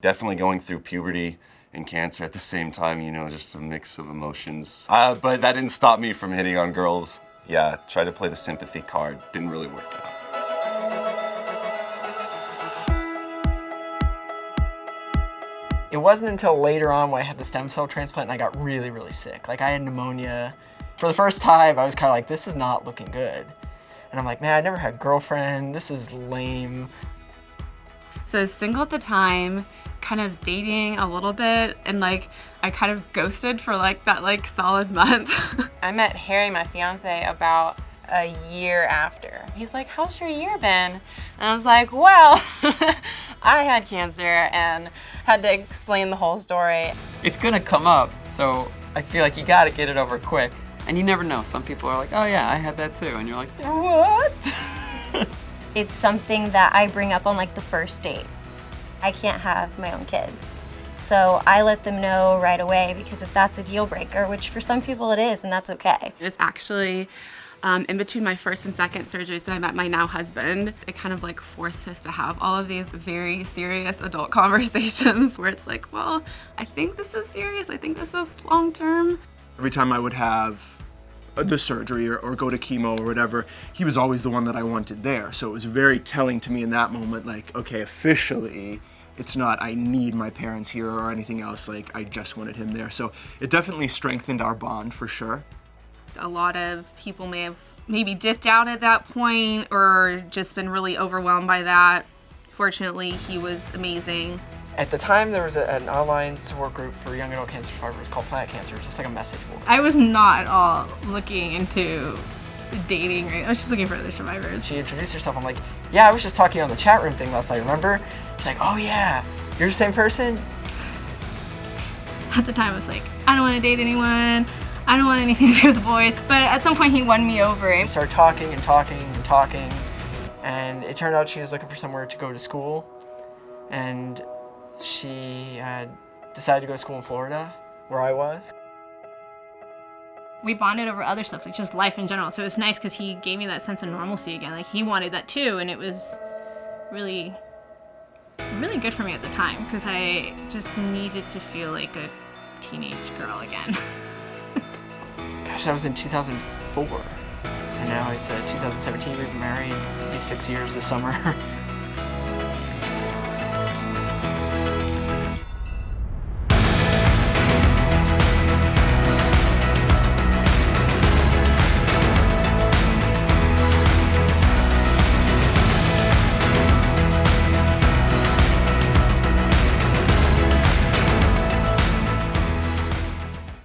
Definitely going through puberty and cancer at the same time, you know, just a mix of emotions. But that didn't stop me from hitting on girls. Yeah, tried to play the sympathy card, didn't really work out. It wasn't until later on when I had the stem cell transplant and I got really, really sick. Like I had pneumonia. For the first time, I was kind of like, this is not looking good. And I'm like, man, I never had a girlfriend. This is lame. So I was single at the time, kind of dating a little bit, and like I kind of ghosted for like that solid month. I met Harry, my fiance, about a year after. He's like, how's your year been? And I was like, well, I had cancer and had to explain the whole story. It's gonna come up, so I feel like you gotta get it over quick. And you never know, some people are like, oh yeah, I had that too, and you're like, what? It's something that I bring up on like the first date. I can't have my own kids. So I let them know right away, because if that's a deal breaker, which for some people it is, and that's okay. It was actually in between my first and second surgeries that I met my now husband. It kind of like forced us to have all of these very serious adult conversations where it's like, well, I think this is serious, I think this is long term. Every time I would have the surgery or go to chemo or whatever, he was always the one that I wanted there. So it was very telling to me in that moment, like, okay, officially, it's not I need my parents here or anything else, like I just wanted him there. So it definitely strengthened our bond for sure. A lot of people may have maybe dipped out at that point or just been really overwhelmed by that. Fortunately, he was amazing. At the time, there was an online support group for young adult cancer survivors called Planet Cancer. It's just like a message board. I was not at all looking into dating, right? I was just looking for other survivors. She introduced herself. I'm like, yeah, I was just talking on the chat room thing last night, remember? It's like, oh yeah, you're the same person? At the time, I was like, I don't want to date anyone. I don't want anything to do with the boys. But at some point, he won me over. We started talking and talking and talking. And it turned out she was looking for somewhere to go to school. And she decided to go to school in Florida, where I was. We bonded over other stuff, like just life in general. So it was nice because he gave me that sense of normalcy again. Like he wanted that too, and it was really, really good for me at the time because I just needed to feel like a teenage girl again. Gosh, that was in 2004. And now it's 2017, we've been married, it'll be 6 years this summer.